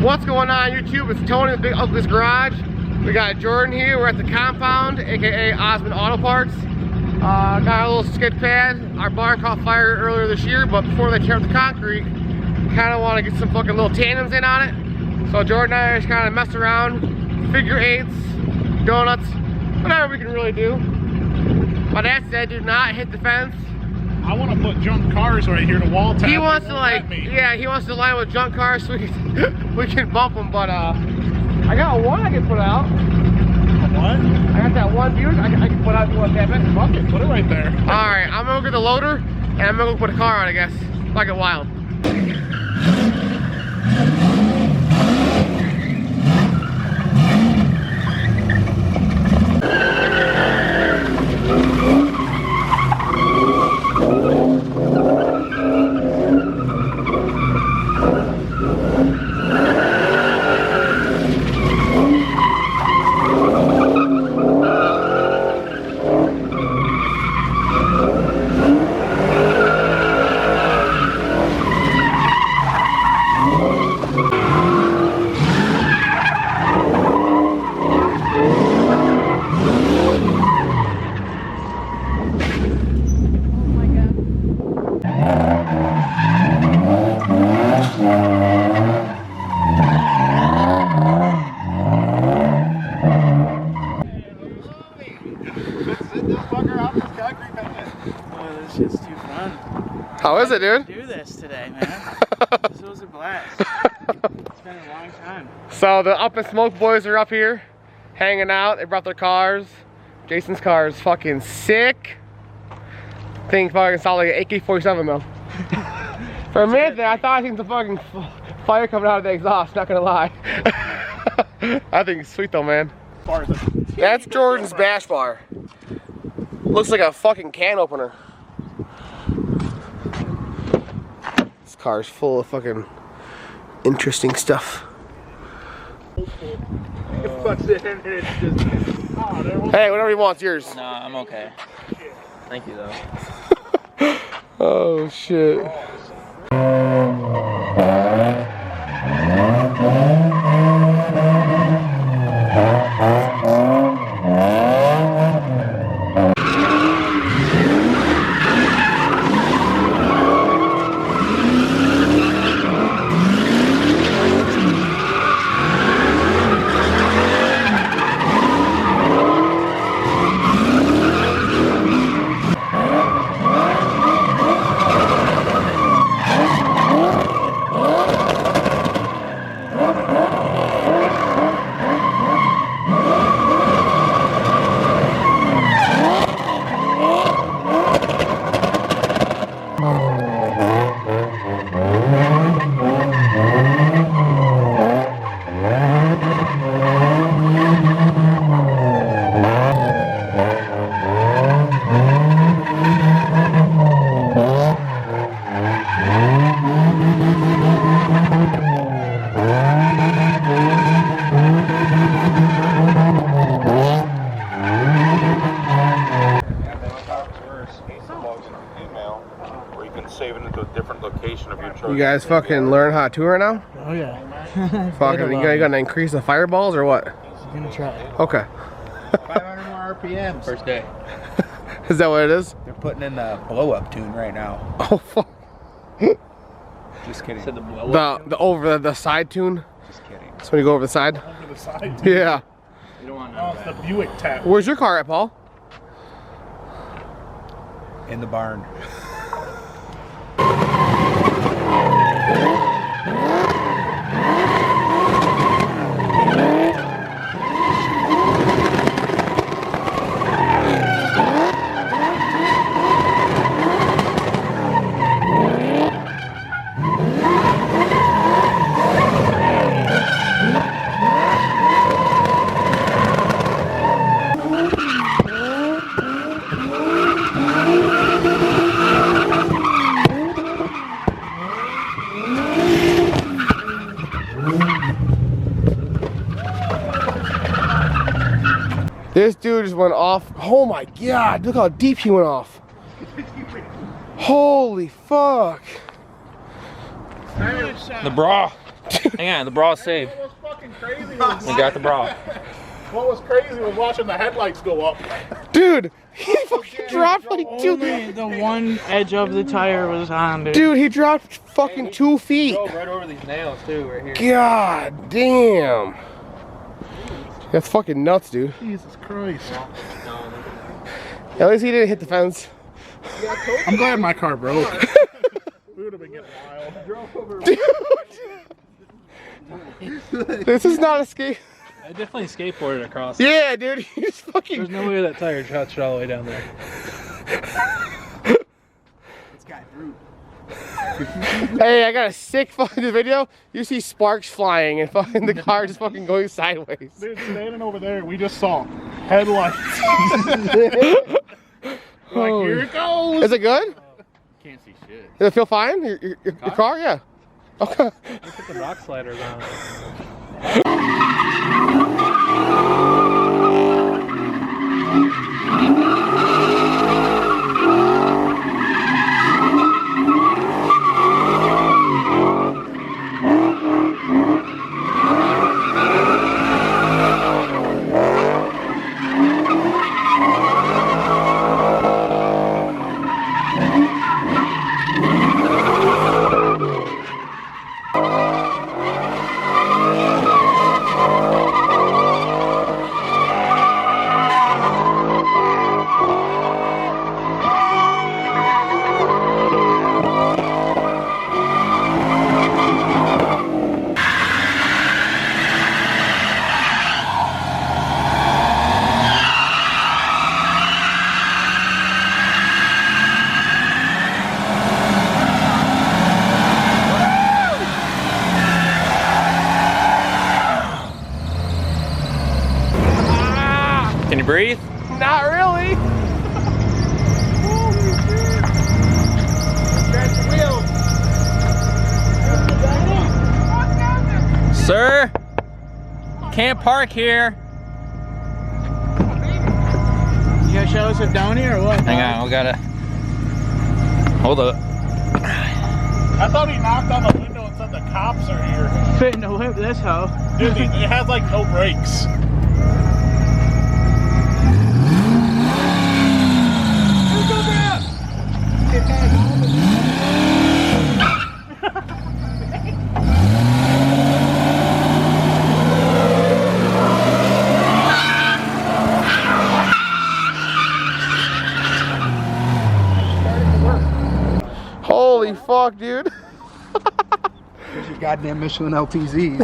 What's going on YouTube? It's Tony, the Big Ugliest Garage. We got Jordan here. We're at the compound, aka Osmond Auto Parts. Got a little skid pad. Our barn caught fire earlier this year, but before they tear up the concrete, kind of want to get some fucking little tandems in on it. So Jordan and I just kind of messed around, figure eights, donuts, whatever we can really do. My dad said, do not hit the fence. I want to put junk cars right here to wall tap. He wants to like, yeah, he wants to line with junk cars so we can bump them. But I got one I can put out. What? I got that one Buick I can put out if you want that bit. Fuck it, put it right there. All right, I'm gonna go get the loader and I'm gonna go put a car on, I guess. Like it wild. How is it, dude? Do this today, man. This was a blast. It's been a long time. So the Up and Smoke boys are up here, hanging out. They brought their cars. Jason's car is fucking sick. Thing fucking sound like an AK-47 though. For a minute there, I thought I seen some fucking fire coming out of the exhaust. Not gonna lie. I think it's sweet though, man. That's Jordan's bash bar. Looks like a fucking can opener. This car's full of fucking interesting stuff. Hey, whatever you want's yours. No, I'm okay. Thank you though. Oh shit. You guys fucking learn how to tour now? Oh yeah. Fucking, you gonna increase the fireballs or what? I'm gonna try. Okay. 500 more RPMs. First day. Is that what it is? They're putting in the blow-up tune right now. Oh fuck. Just kidding. Said the blow up. The over the side tune. Just kidding. So when you go over the side. Over the side. Yeah. You don't want Oh, it's the Buick tap. Where's your car at, Paul? In the barn. This dude just went off. Oh my god, look how deep he went off. Holy fuck. The bra. Hang on, the bra's saved. What was fucking crazy We was, got the bra. what was crazy was watching the headlights go up. Dude, he fucking dropped like Only the one edge of the tire was on, dude. Dude, he dropped fucking 2 feet. Drove right over these nails too, right here. God damn. That's fucking nuts, dude. Jesus Christ. At least he didn't hit the fence. I'm glad my car broke. We would have been getting wild. Dude. This is not a skate. I definitely skateboarded across. Yeah, dude. He just fucking. There's no way that tire touched all the way down there. It's got root. Hey, I got a sick fucking video. You see sparks flying and fucking the car just fucking going sideways. Dude, standing over there, we just saw headlights. Like, here it goes. Is it good? Can't see shit. Does it feel fine? Your car? Yeah. Okay. Look at the rock sliders on it. Can you breathe? Not really. Sir, can't park here. You gonna show us a downy or what? Hang on, we gotta. Hold up. I thought he knocked on the window and said the cops are here. Fitting to whip this hoe. Dude, it has like no brakes. Holy fuck, dude. There's your goddamn Michelin LPZs.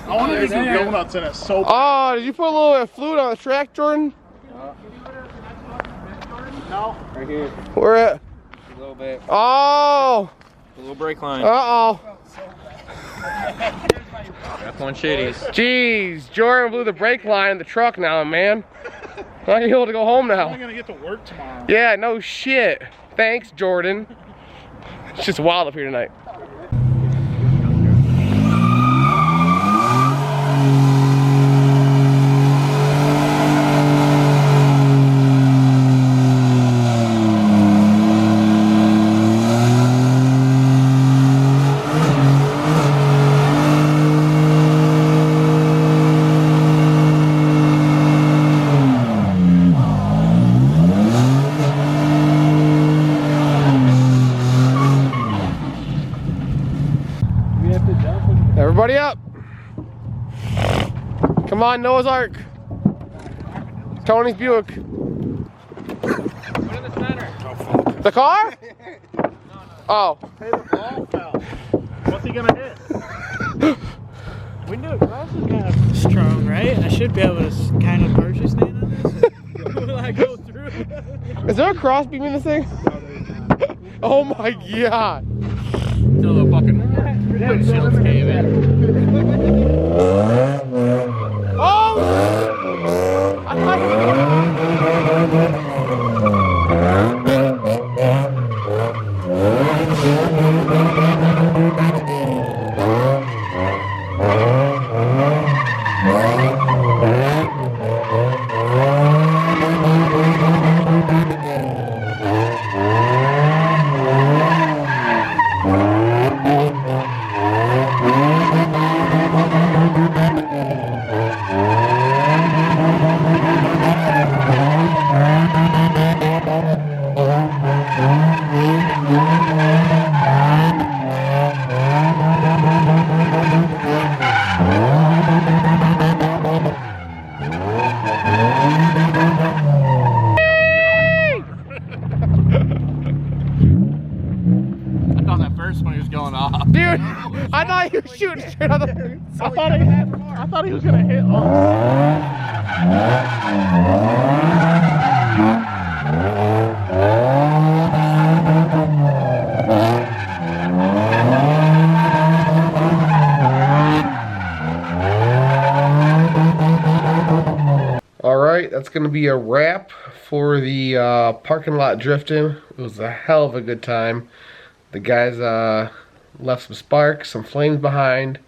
I want to do some donuts in it so bad. Oh, did you put a little fluid on the track, Jordan? No. Right here. Where at? A little bit. Oh. A little brake line. Uh-oh. F1 shitties. Jeez, Jordan blew the brake line in the truck now, man. Not gonna be able to go home I'm now. only gonna get to work tomorrow. Yeah, no shit. Thanks, Jordan. It's just wild up here tonight. Everybody up. Come on, Noah's Ark. Tony's Buick. Put in the center. The car? Oh. Hey, the ball fell. What's he gonna hit? Window glass is kind of strong, right? I should be able to kind of partially stand on this. Will I go through? Is there a cross beam in this thing? Oh my god. Till the fucking windshields cave in. Oh! I thought I thought that first one he was going off. Dude, I thought you were shooting straight out the. I thought he was gonna hit. Alright, that's going to be a wrap for the parking lot drifting. It was a hell of a good time. The guys left some sparks, some flames behind.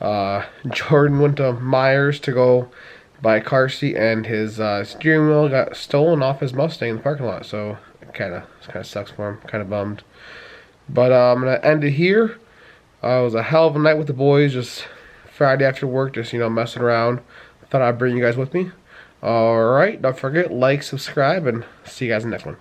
Jordan went to Myers to go buy a car seat, and his steering wheel got stolen off his Mustang in the parking lot. So it kind of sucks for him. Kind of bummed. But I'm going to end it here. It was a hell of a night with the boys. Just Friday after work, just, you know, messing around. Thought I'd bring you guys with me. Alright, don't forget, like, subscribe, and see you guys in the next one.